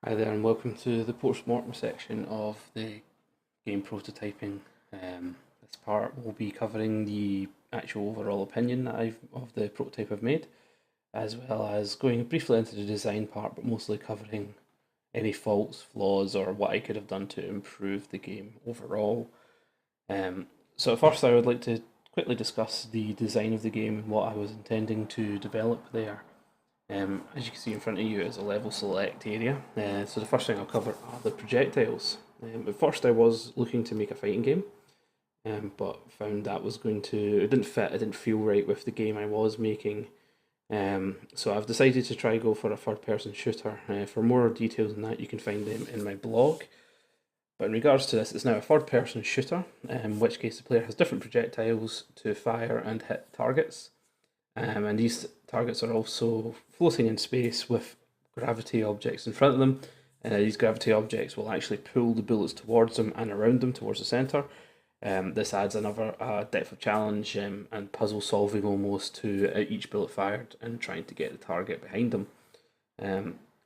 Hi there, and welcome to the Postmortem section of the game prototyping. This part will be covering the actual overall opinion that I've of the prototype I've made, as well as going briefly into the design part, but mostly covering any faults, flaws, or what I could have done to improve the game overall. So first, I would like to quickly discuss the design of the game and what I was intending to develop there. As you can see in front of you is a level select area. So the first thing I'll cover are the projectiles. At first I was looking to make a fighting game, but found that was it didn't fit, it didn't feel right with the game I was making. So I've decided to try go for a third person shooter. For more details on that you can find them in my blog. But in regards to this, it's now a third person shooter, in which case the player has different projectiles to fire and hit targets. And these targets are also floating in space with gravity objects in front of them. These gravity objects will actually pull the bullets towards them and around them towards the centre. This adds another depth of challenge and puzzle solving almost to each bullet fired and trying to get the target behind them.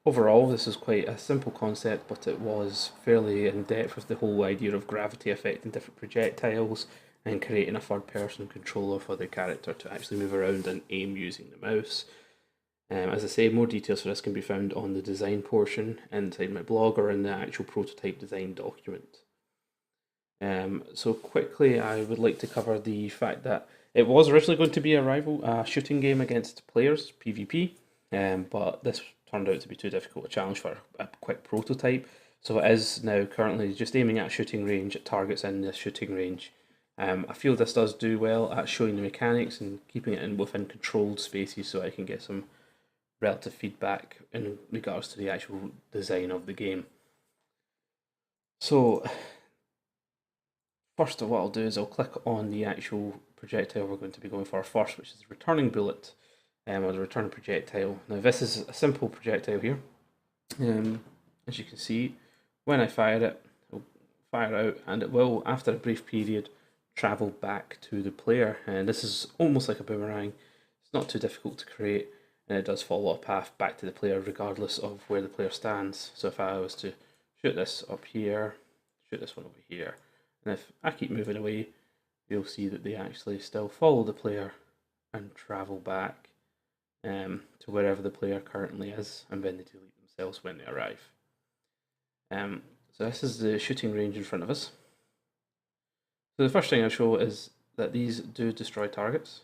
Overall, this is quite a simple concept, but it was fairly in depth with the whole idea of gravity affecting different projectiles and creating a third person controller for the character to actually move around and aim using the mouse. As I say, more details for this can be found on the design portion inside my blog or in the actual prototype design document. So quickly, I would like to cover the fact that it was originally going to be a shooting game against players, PvP, but this turned out to be too difficult a challenge for a quick prototype. So it is now currently just aiming at shooting range, at targets in the shooting range. I feel this does do well at showing the mechanics and keeping it within controlled spaces so I can get some relative feedback in regards to the actual design of the game. So first what I'll do is I'll click on the actual projectile we're going to be going for first, which is the returning bullet, or the returning projectile. Now this is a simple projectile here. As you can see, when I fire it, it'll fire out and it will, after a brief period, travel back to the player, and this is almost like a boomerang. It's not too difficult to create, and it does follow a path back to the player regardless of where the player stands. So if I was to shoot this up here, shoot this one over here, and if I keep moving away, you'll see that they actually still follow the player and travel back to wherever the player currently is, and then they delete themselves when they arrive. So this is the shooting range in front of us. So the first thing I'll show is that these do destroy targets.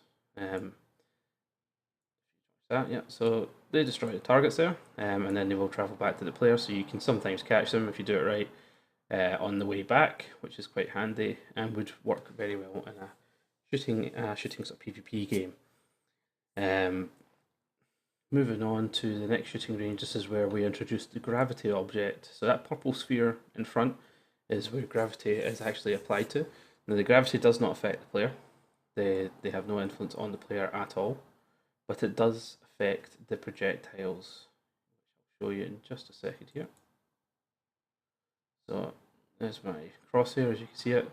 So they destroy the targets there, and then they will travel back to the player, so you can sometimes catch them if you do it right on the way back, which is quite handy and would work very well in a shooting sort of PvP game. Moving on to the next shooting range, this is where we introduce the gravity object. So that purple sphere in front is where gravity is actually applied to. Now the gravity does not affect the player, they have no influence on the player at all, but it does affect the projectiles, which I'll show you in just a second here. So there's my crosshair as you can see it.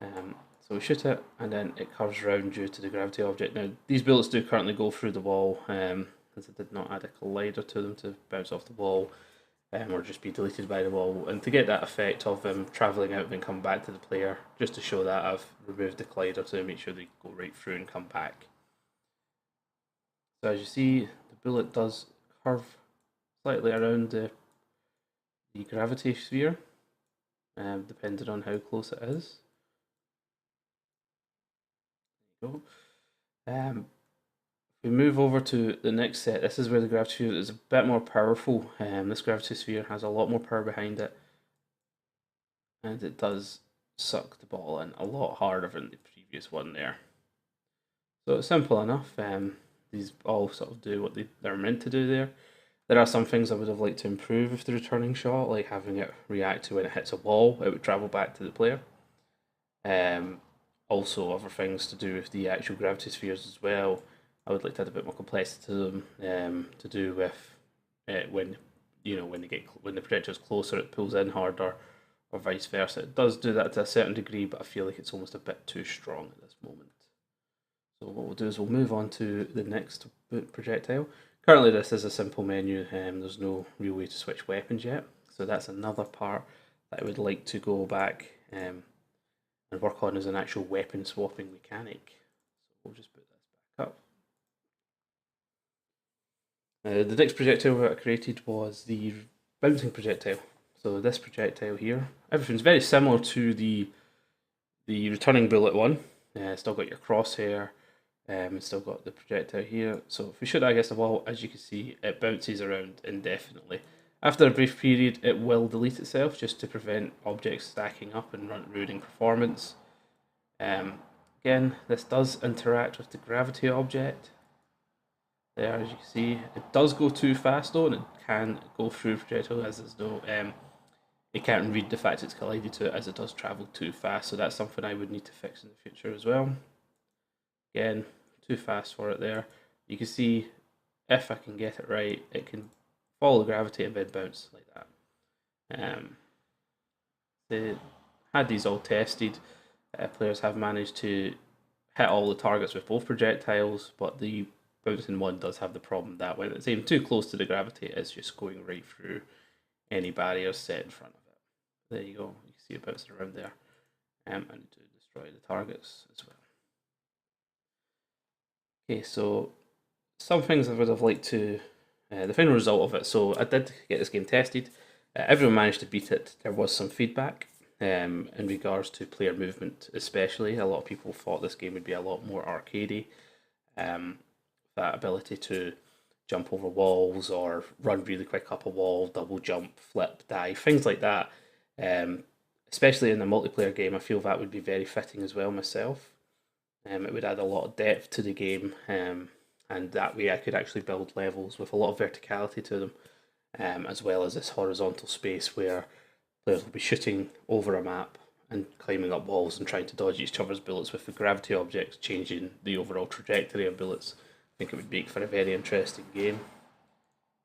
So we shoot it and then it curves around due to the gravity object. Now these bullets do currently go through the wall, as I did not add a collider to them to bounce off the wall. Or just be deleted by the wall, and to get that effect of them travelling out and then come back to the player, just to show that I've removed the collider to make sure they go right through and come back. So as you see, the bullet does curve slightly around the gravity sphere, depending on how close it is. There you go. If we move over to the next set, this is where the gravity sphere is a bit more powerful. This gravity sphere has a lot more power behind it, and it does suck the ball in a lot harder than the previous one there. So it's simple enough. These all sort of do what they're meant to do there. There are some things I would have liked to improve with the returning shot, like having it react to when it hits a wall, it would travel back to the player. Also, other things to do with the actual gravity spheres as well. I would like to add a bit more complexity to them, to do with when when the projectile is closer, it pulls in harder, or vice versa. It does do that to a certain degree, but I feel like it's almost a bit too strong at this moment. So what we'll do is we'll move on to the next projectile. Currently this is a simple menu, there's no real way to switch weapons yet. So that's another part that I would like to go back and work on as an actual weapon swapping mechanic. So we'll just put this back up. The next projectile that I created was the bouncing projectile. So this projectile here, everything's very similar to the returning bullet one. Still got your crosshair, still got the projectile here. So if we shoot against the wall, as you can see, it bounces around indefinitely. After a brief period, it will delete itself just to prevent objects stacking up and ruining performance. Again, this does interact with the gravity object. There, as you can see, it does go too fast though, and it can go through projectile as there's no. It can't read the fact it's collided to it as it does travel too fast, so that's something I would need to fix in the future as well. Again, too fast for it there. You can see if I can get it right, it can follow gravity and then bounce like that. They had these all tested. Players have managed to hit all the targets with both projectiles, but the bouncing one does have the problem that when it's aimed too close to the gravity, it's just going right through any barriers set in front of it. There you go, you can see it bouncing around there. And to destroy the targets as well. Okay, so some things I would have liked to, the final result of it, so I did get this game tested. Everyone managed to beat it. There was some feedback in regards to player movement, especially. A lot of people thought this game would be a lot more arcadey. That ability to jump over walls or run really quick up a wall, double jump, flip, dive, things like that. Especially in the multiplayer game, I feel that would be very fitting as well myself. It would add a lot of depth to the game, and that way I could actually build levels with a lot of verticality to them, as well as this horizontal space where players will be shooting over a map and climbing up walls and trying to dodge each other's bullets with the gravity objects changing the overall trajectory of bullets. I think it would make for a very interesting game.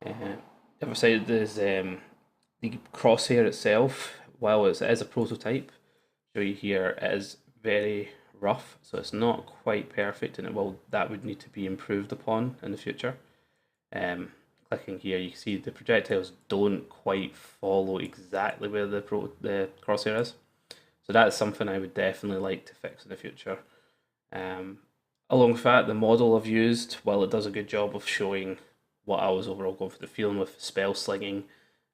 The other side is the crosshair itself. While it is a prototype, show you here, it is very rough, so it's not quite perfect, and that would need to be improved upon in the future. Clicking here, you can see the projectiles don't quite follow exactly where the crosshair is, so that's something I would definitely like to fix in the future. Along with that, the model I've used, while it does a good job of showing what I was overall going for the feeling with spell slinging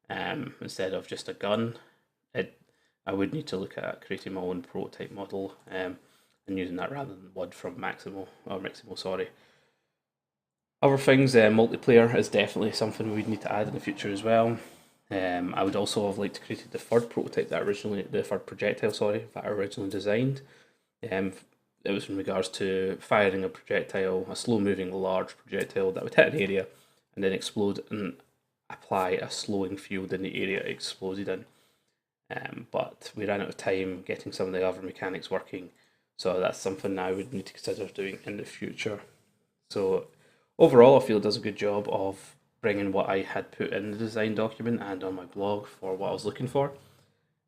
instead of just a gun, I would need to look at creating my own prototype model and using that rather than one from Mixamo. Sorry. Other things, multiplayer is definitely something we'd need to add in the future as well. I would also have liked to create the third prototype the third projectile, that I originally designed. It was in regards to firing a projectile, a slow-moving large projectile that would hit an area and then explode and apply a slowing field in the area it exploded in. But we ran out of time getting some of the other mechanics working, so that's something I would need to consider doing in the future. So overall, I feel it does a good job of bringing what I had put in the design document and on my blog for what I was looking for.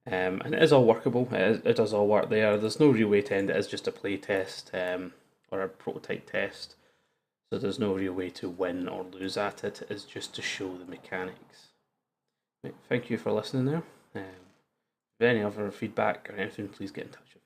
And it is all workable, it does all work there. There's no real way to end it, it's just a play test or a prototype test. So there's no real way to win or lose at it, it's just to show the mechanics. Thank you for listening there. If you have any other feedback or anything, please get in touch with me.